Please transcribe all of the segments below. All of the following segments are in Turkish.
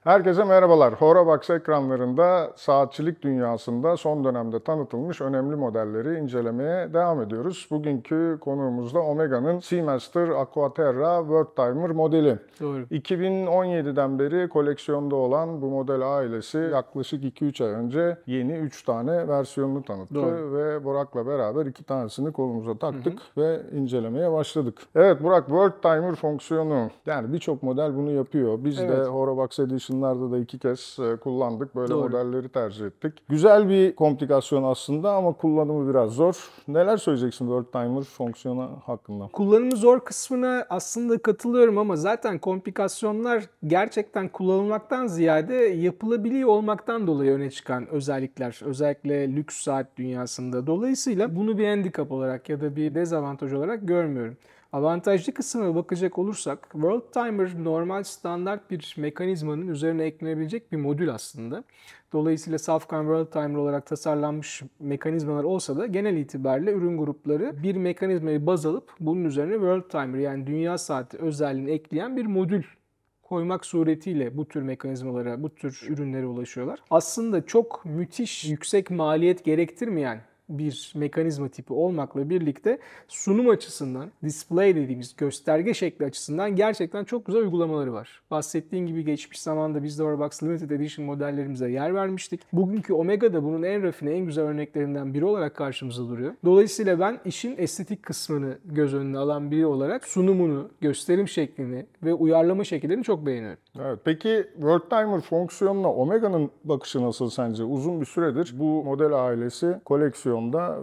Herkese merhabalar. Horabox ekranlarında saatçilik dünyasında son dönemde tanıtılmış önemli modelleri incelemeye devam ediyoruz. Bugünkü konuğumuz da Omega'nın Seamaster Aquaterra World Timer modeli. Doğru. 2017'den beri koleksiyonda olan bu model ailesi yaklaşık 2-3 ay önce yeni 3 tane versiyonunu tanıttı. Doğru. Ve Burak'la beraber 2 tanesini kolumuza taktık ve incelemeye başladık. Evet Burak, World Timer fonksiyonu, yani birçok model bunu yapıyor. Biz de Evet. Horabox Edition'larda da 2 kez kullandık. Böyle Doğru. modelleri tercih ettik. Güzel bir komplikasyon aslında ama kullanımı biraz zor. Neler söyleyeceksin World Timer fonksiyonu hakkında? Kullanımı zor kısmına aslında katılıyorum ama zaten komplikasyonlar gerçekten kullanılmaktan ziyade yapılabiliyor olmaktan dolayı öne çıkan özellikler. Özellikle lüks saat dünyasında. Dolayısıyla bunu bir handikap olarak ya da bir dezavantaj olarak görmüyorum. Avantajlı kısmına bakacak olursak World Timer normal standart bir mekanizmanın üzerine eklenebilecek bir modül aslında. Dolayısıyla safkan World Timer olarak tasarlanmış mekanizmalar olsa da genel itibariyle ürün grupları bir mekanizmayı baz alıp bunun üzerine World Timer yani dünya saati özelliğini ekleyen bir modül koymak suretiyle bu tür mekanizmalara, bu tür ürünlere ulaşıyorlar. Aslında çok müthiş yüksek maliyet gerektirmeyen bir mekanizma tipi olmakla birlikte sunum açısından, display dediğimiz gösterge şekli açısından gerçekten çok güzel uygulamaları var. Bahsettiğim gibi geçmiş zamanda biz de Horabox Limited Edition modellerimize yer vermiştik. Bugünkü Omega da bunun en rafine, en güzel örneklerinden biri olarak karşımıza duruyor. Dolayısıyla ben işin estetik kısmını göz önüne alan biri olarak sunumunu, gösterim şeklini ve uyarlama şekillerini çok beğeniyorum. Evet, peki World Timer fonksiyonuna Omega'nın bakışı nasıl sence? Uzun bir süredir bu model ailesi koleksiyonda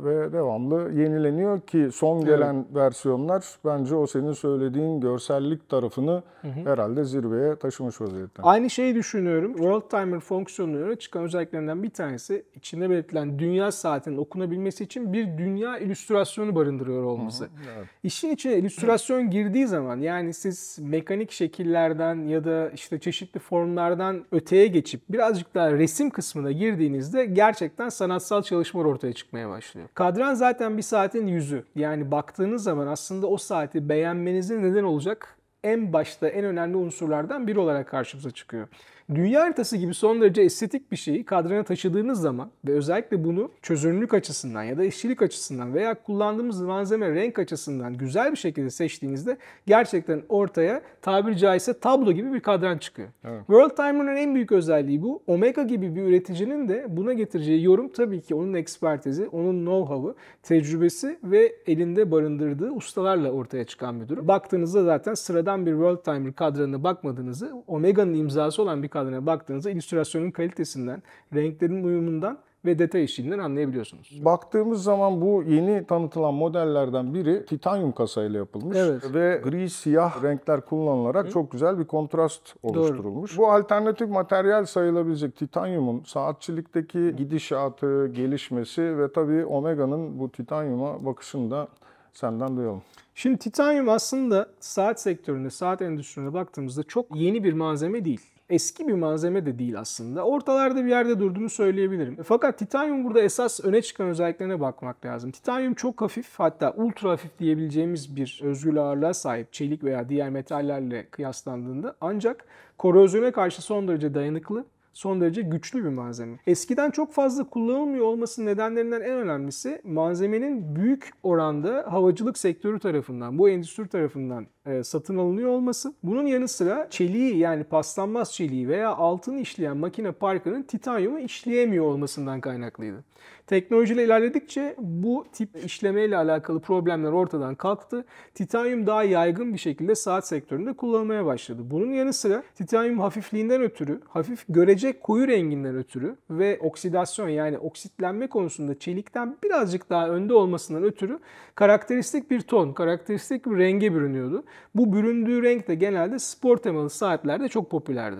ve devamlı yenileniyor ki son gelen versiyonlar bence o senin söylediğin görsellik tarafını herhalde zirveye taşımış vaziyette. Aynı şeyi düşünüyorum. World Timer fonksiyonuna çıkan özelliklerinden bir tanesi içinde belirtilen dünya saatinin okunabilmesi için bir dünya illüstrasyonu barındırıyor olması. Evet. İşin içine illüstrasyon girdiği zaman yani siz mekanik şekillerden ya da işte çeşitli formlardan öteye geçip birazcık daha resim kısmına girdiğinizde gerçekten sanatsal çalışmalar ortaya çıkmaya başlıyor. Kadran zaten bir saatin yüzü. Yani baktığınız zaman aslında o saati beğenmenize neden olacak en başta en önemli unsurlardan biri olarak karşımıza çıkıyor. Dünya haritası gibi son derece estetik bir şeyi kadrana taşıdığınız zaman ve özellikle bunu çözünürlük açısından ya da işçilik açısından veya kullandığımız malzeme renk açısından güzel bir şekilde seçtiğinizde gerçekten ortaya tabiri caizse tablo gibi bir kadran çıkıyor. Evet. World Timer'ın en büyük özelliği bu. Omega gibi bir üreticinin de buna getireceği yorum tabii ki onun ekspertizi, onun know-how'ı, tecrübesi ve elinde barındırdığı ustalarla ortaya çıkan bir durum. Baktığınızda zaten sıradan bir World Timer kadranına bakmadığınızı, Omega'nın imzası olan bir kadrana baktığınızda illüstrasyonun kalitesinden, renklerin uyumundan ve detay işçiliğinden anlayabiliyorsunuz. Baktığımız zaman bu yeni tanıtılan modellerden biri titanyum kasayla yapılmış Evet. ve gri siyah renkler kullanılarak çok güzel bir kontrast oluşturulmuş. Bu alternatif materyal sayılabilecek titanyumun saatçilikteki gidişatı, gelişmesi ve tabii Omega'nın bu titanyuma bakışını da senden duyalım. Şimdi titanyum aslında saat sektöründe, saat endüstrisine baktığımızda çok yeni bir malzeme değil. Eski bir malzeme de değil aslında. Ortalarda bir yerde durduğunu söyleyebilirim. Fakat titanyum burada esas öne çıkan özelliklerine bakmak lazım. Titanyum çok hafif, hatta ultra hafif diyebileceğimiz bir özgül ağırlığa sahip çelik veya diğer metallerle kıyaslandığında, ancak korozyona karşı son derece dayanıklı, son derece güçlü bir malzeme. Eskiden çok fazla kullanılmıyor olmasının nedenlerinden en önemlisi malzemenin büyük oranda havacılık sektörü tarafından, bu endüstri tarafından satın alınıyor olması. Bunun yanı sıra çeliği, yani paslanmaz çeliği veya altını işleyen makine parkının titanyumu işleyemiyor olmasından kaynaklıydı. Teknolojiyle ilerledikçe bu tip işlemeyle alakalı problemler ortadan kalktı. Titanyum daha yaygın bir şekilde saat sektöründe kullanılmaya başladı. Bunun yanı sıra titanyum hafifliğinden ötürü, hafif görecek koyu renginden ötürü ve oksidasyon, yani oksitlenme konusunda çelikten birazcık daha önde olmasından ötürü karakteristik bir ton, karakteristik bir renge bürünüyordu. Bu büründüğü renk de genelde spor temalı saatlerde çok popülerdi.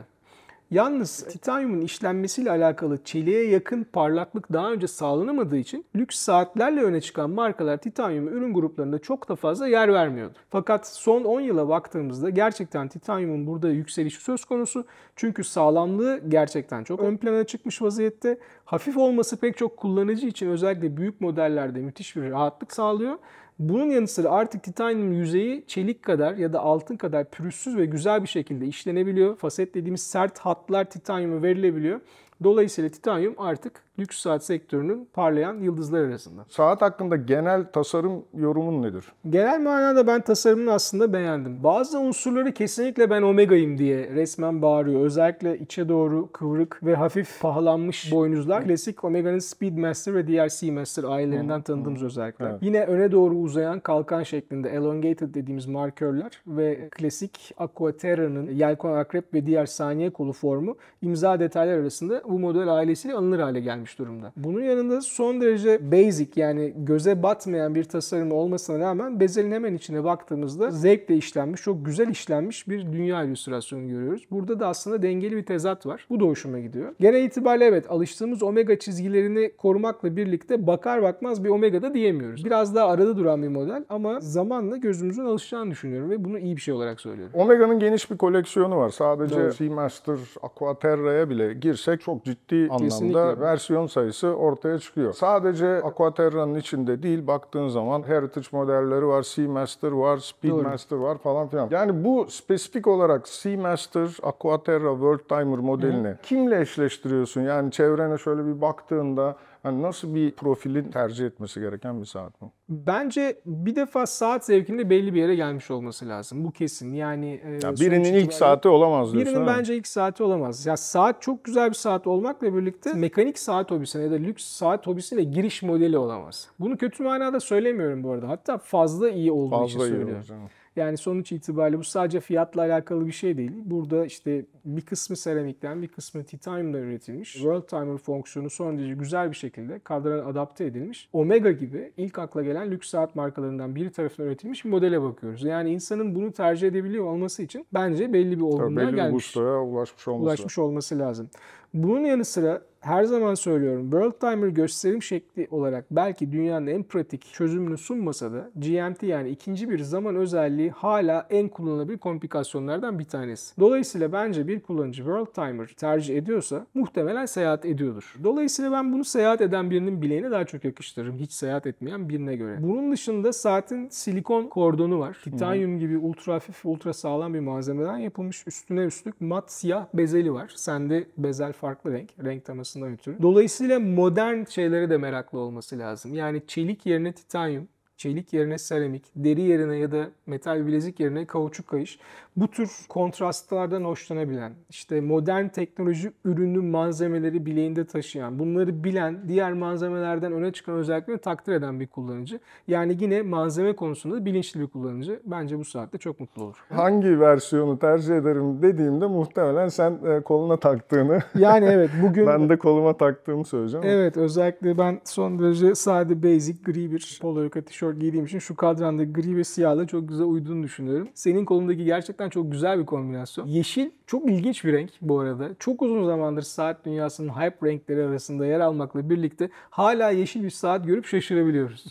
Yalnız titanyumun işlenmesiyle alakalı çeliğe yakın parlaklık daha önce sağlanamadığı için lüks saatlerle öne çıkan markalar titanyumu ürün gruplarında çok da fazla yer vermiyordu. Fakat son 10 yıla baktığımızda gerçekten titanyumun burada yükselişi söz konusu. Çünkü sağlamlığı gerçekten çok ön plana çıkmış vaziyette. Hafif olması pek çok kullanıcı için özellikle büyük modellerde müthiş bir rahatlık sağlıyor. Bunun yanı sıra artık titanyum yüzeyi çelik kadar ya da altın kadar pürüzsüz ve güzel bir şekilde işlenebiliyor. Faset dediğimiz sert hatlar titanyuma verilebiliyor. Dolayısıyla titanyum artık lüks saat sektörünün parlayan yıldızlar arasında. Saat hakkında genel tasarım yorumun nedir? Genel manada ben tasarımını aslında beğendim. Bazı unsurları kesinlikle ben Omega'yım diye resmen bağırıyor. Özellikle içe doğru kıvrık ve hafif pahalanmış boynuzlar. Klasik Omega'nın Speedmaster ve diğer Seamaster ailelerinden tanıdığımız özellikler. Evet. Yine öne doğru uzayan kalkan şeklinde elongated dediğimiz markörler ve klasik Aquaterra'nın yelkon akrep ve diğer saniye kolu formu imza detaylar arasında bu model ailesiyle alınır hale gelmiş durumda. Bunun yanında son derece basic, yani göze batmayan bir tasarım olmasına rağmen bezelin hemen içine baktığımızda zevkle işlenmiş, çok güzel işlenmiş bir dünya illüstrasyonu görüyoruz. Burada da aslında dengeli bir tezat var. Bu da hoşuma gidiyor. Genel itibariyle evet, alıştığımız omega çizgilerini korumakla birlikte bakar bakmaz bir omega da diyemiyoruz. Biraz daha arada duran bir model ama zamanla gözümüzün alışacağını düşünüyorum ve bunu iyi bir şey olarak söylüyorum. Omega'nın geniş bir koleksiyonu var. Sadece Doğru. Seamaster, Aquaterra'ya bile girsek çok ciddi anlamda Kesinlikle. versiyon sayısı ortaya çıkıyor. Sadece Aquaterra'nın içinde değil, baktığın zaman Heritage modelleri var, Seamaster var, Speedmaster var falan filan. Yani bu spesifik olarak Seamaster, Aquaterra, World Timer modelini kimle eşleştiriyorsun? Yani çevrene şöyle bir baktığında hani nasıl bir profilin tercih etmesi gereken bir saat mi? Bence bir defa saat zevkinde belli bir yere gelmiş olması lazım. Bu kesin. Yani Ya sonuç birinin ilk itibariyle saati olamaz diyorsun. birinin ha? bence ilk saati olamaz. Ya saat çok güzel bir saat olmakla birlikte mekanik saat hobisine ya da lüks saat hobisine giriş modeli olamaz. Bunu kötü manada söylemiyorum bu arada. Hatta fazla iyi olduğu için Fazla iyi söylüyorum. olur canım. Yani sonuç itibariyle bu sadece fiyatla alakalı bir şey değil. Burada işte bir kısmı seramikten, bir kısmı titanyumdan üretilmiş. World Timer fonksiyonu son derece güzel bir şekilde kadrana adapte edilmiş. Omega gibi ilk akla gelen lüks saat markalarından biri tarafından üretilmiş bir modele bakıyoruz. Yani insanın bunu tercih edebiliyor olması için bence belli bir Tabii olgunluğa belli bir gelmiş. ustaya ulaşmış Olması lazım. Bunun yanı sıra her zaman söylüyorum, World Timer gösterim şekli olarak belki dünyanın en pratik çözümünü sunmasa da GMT, yani ikinci bir zaman özelliği hala en kullanılabilir komplikasyonlardan bir tanesi. Dolayısıyla bence bir kullanıcı World Timer tercih ediyorsa muhtemelen seyahat ediyordur. Dolayısıyla ben bunu seyahat eden birinin bileğine daha çok yakıştırırım, hiç seyahat etmeyen birine göre. Bunun dışında saatin silikon kordonu var. Titanyum gibi ultra hafif, ultra sağlam bir malzemeden yapılmış, üstüne üstlük mat siyah bezeli var. Sende bezel farklı renk temasından ötürü. Dolayısıyla modern şeylere de meraklı olması lazım. Yani çelik yerine titanyum, çelik yerine seramik, deri yerine ya da metal bilezik yerine kauçuk kayış. Bu tür kontrastlardan hoşlanabilen, işte modern teknoloji ürünü malzemeleri bileğinde taşıyan, bunları bilen, diğer malzemelerden öne çıkan özelliklerini takdir eden bir kullanıcı. Yani yine malzeme konusunda bilinçli bir kullanıcı. Bence bu saatte çok mutlu olur. Hangi versiyonu tercih ederim dediğimde muhtemelen sen koluna taktığını, Yani evet, bugün ben de koluma taktığımı söyleyeceğim. evet, özellikle ben son derece sade, basic, gri bir polo yaka tişört giydiğim için şu kadranda gri ve siyahla çok güzel uyduğunu düşünüyorum. Senin kolundaki gerçekten çok güzel bir kombinasyon. Yeşil çok ilginç bir renk bu arada. Çok uzun zamandır saat dünyasının hype renkleri arasında yer almakla birlikte hala yeşil bir saat görüp şaşırabiliyoruz.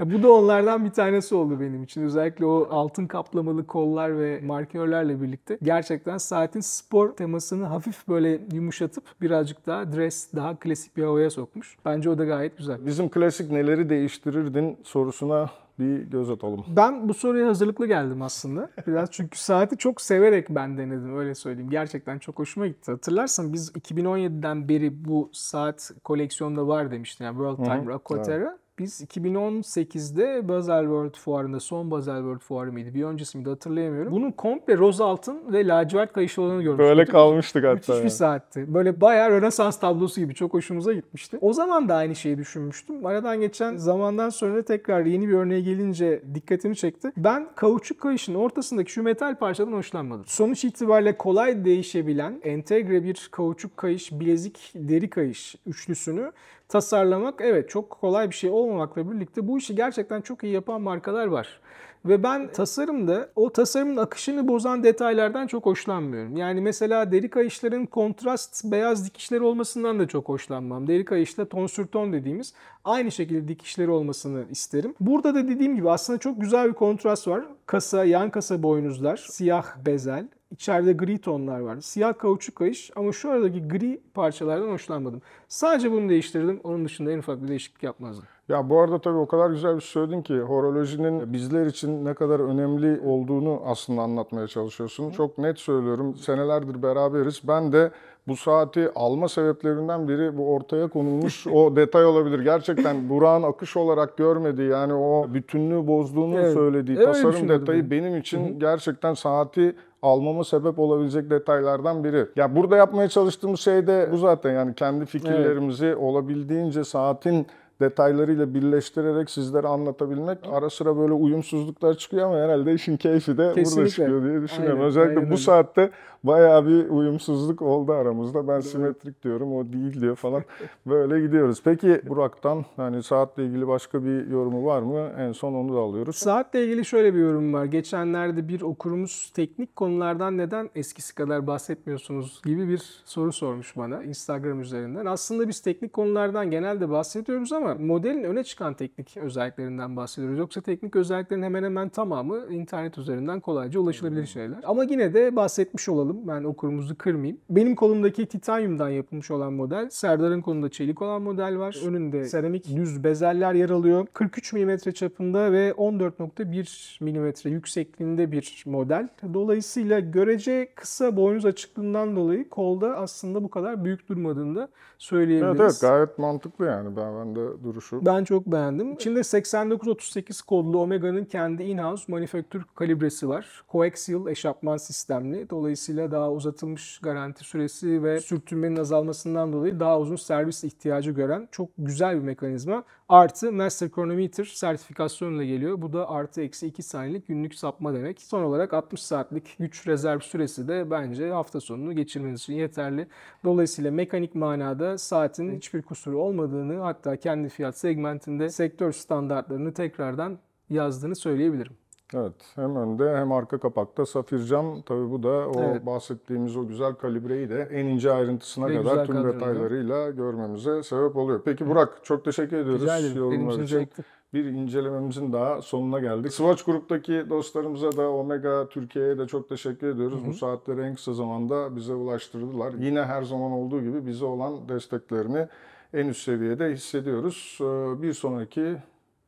Bu da onlardan bir tanesi oldu benim için. Özellikle o altın kaplamalı kollar ve markörlerle birlikte gerçekten saatin spor temasını hafif böyle yumuşatıp birazcık daha dress, daha klasik bir havaya sokmuş. Bence o da gayet güzel. Bizim klasik neleri değiştirirdin sorusuna bir göz atalım. Ben bu soruya hazırlıklı geldim aslında. Biraz çünkü saati çok severek ben denedim, öyle söyleyeyim. Gerçekten çok hoşuma gitti. Hatırlarsan biz 2017'den beri bu saat koleksiyonda var demiştin. Yani World Timer, Aquaterra. Biz 2018'de Basel World Fuarı'nda, son Basel World Fuarı mıydı, bir öncesi miydi hatırlayamıyorum. Bunun komple roz altın ve lacivert kayışlı olanı görmüştük. Böyle kalmıştık hatta. Müthiş bir yani. saatti. Böyle bayağı Rönesans tablosu gibi, çok hoşumuza gitmişti. O zaman da aynı şeyi düşünmüştüm. Aradan geçen zamandan sonra tekrar yeni bir örneğe gelince dikkatimi çekti. Ben kauçuk kayışın ortasındaki şu metal parçadan hoşlanmadım. Sonuç itibariyle kolay değişebilen entegre bir kauçuk kayış, bilezik, deri kayış üçlüsünü tasarlamak evet çok kolay bir şey olmamakla birlikte bu işi gerçekten çok iyi yapan markalar var. Ve ben tasarımda o tasarımın akışını bozan detaylardan çok hoşlanmıyorum. Yani mesela deri kayışların kontrast beyaz dikişleri olmasından da çok hoşlanmam. Deri kayışta ton sür ton dediğimiz aynı şekilde dikişleri olmasını isterim. Burada da dediğim gibi aslında çok güzel bir kontrast var. Kasa, yan kasa boynuzlar, siyah bezel. İçeride gri tonlar var. Siyah kauçuk kayış ama şu aradaki gri parçalardan hoşlanmadım. Sadece bunu değiştirdim. Onun dışında en ufak bir değişiklik yapmazdım. Ya bu arada tabii o kadar güzel bir şey söyledin ki horolojinin bizler için ne kadar önemli olduğunu aslında anlatmaya çalışıyorsun. Çok net söylüyorum. Senelerdir beraberiz. Ben de bu saati alma sebeplerinden biri bu ortaya konulmuş o detay olabilir. Gerçekten Burak'ın akış olarak görmediği, yani o bütünlüğü bozduğunu Evet. söylediği Öyle tasarım düşünüyordum detayı ben. benim için gerçekten saati almama sebep olabilecek detaylardan biri. Ya burada yapmaya çalıştığımız şey de bu zaten, yani kendi fikirlerimizi olabildiğince saatin detaylarıyla birleştirerek sizlere anlatabilmek. Ara sıra böyle uyumsuzluklar çıkıyor ama herhalde işin keyfi de burada Kesinlikle. çıkıyor diye düşünüyorum. Aynen, Özellikle aynen bu öyle. saatte bayağı bir uyumsuzluk oldu aramızda. Ben simetrik diyorum, o değil diyor falan. Böyle gidiyoruz. Peki Burak'tan hani saatle ilgili başka bir yorumu var mı? En son onu da alıyoruz. Saatle ilgili şöyle bir yorum var. Geçenlerde bir okurumuz teknik konulardan neden eskisi kadar bahsetmiyorsunuz gibi bir soru sormuş bana Instagram üzerinden. Aslında biz teknik konulardan genelde bahsediyoruz ama modelin öne çıkan teknik özelliklerinden bahsediyoruz. Yoksa teknik özelliklerin hemen hemen tamamı internet üzerinden kolayca ulaşılabilir şeyler. Ama yine de bahsetmiş olalım. Ben okurumuzu kırmayayım. Benim kolumdaki titanyumdan yapılmış olan model. Serdar'ın kolunda çelik olan model var. Önünde seramik düz bezeller yer alıyor. 43 mm çapında ve 14.1 mm yüksekliğinde bir model. Dolayısıyla görece kısa boynuz açıklığından dolayı kolda aslında bu kadar büyük durmadığını da söyleyebiliriz. Evet, gayet mantıklı yani. Ben de duruşu. Ben çok beğendim. İçinde 8938 kodlu Omega'nın kendi in-house manufacture kalibresi var. Coaxial eşapman sistemli. Dolayısıyla daha uzatılmış garanti süresi ve sürtünmenin azalmasından dolayı daha uzun servis ihtiyacı gören çok güzel bir mekanizma. Artı Master Chronometer sertifikasyonuyla geliyor. Bu da artı eksi 2 saniyelik günlük sapma demek. Son olarak 60 saatlik güç rezerv süresi de bence hafta sonunu geçirmeniz için yeterli. Dolayısıyla mekanik manada saatin hiçbir kusuru olmadığını, hatta kendi fiyat segmentinde sektör standartlarını tekrardan yazdığını söyleyebilirim. Evet, hem önde hem arka kapakta safir cam. Tabii bu da o Evet. bahsettiğimiz o güzel kalibreyi de en ince ayrıntısına Ve kadar güzel tüm kadranıyor. detaylarıyla görmemize sebep oluyor. Peki Burak, çok teşekkür ediyoruz Rica ederim. Benim yorumlar için için. zevkti. Bir incelememizin daha sonuna geldik. Swatch Group'taki dostlarımıza da, Omega Türkiye'ye de çok teşekkür ediyoruz. Bu saatleri en kısa zamanda bize ulaştırdılar. Yine her zaman olduğu gibi bize olan desteklerini en üst seviyede hissediyoruz. Bir sonraki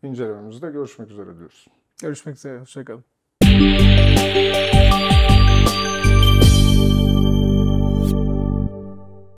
incelememizde görüşmek üzere diyoruz. Görüşmek üzere. Hoşçakalın.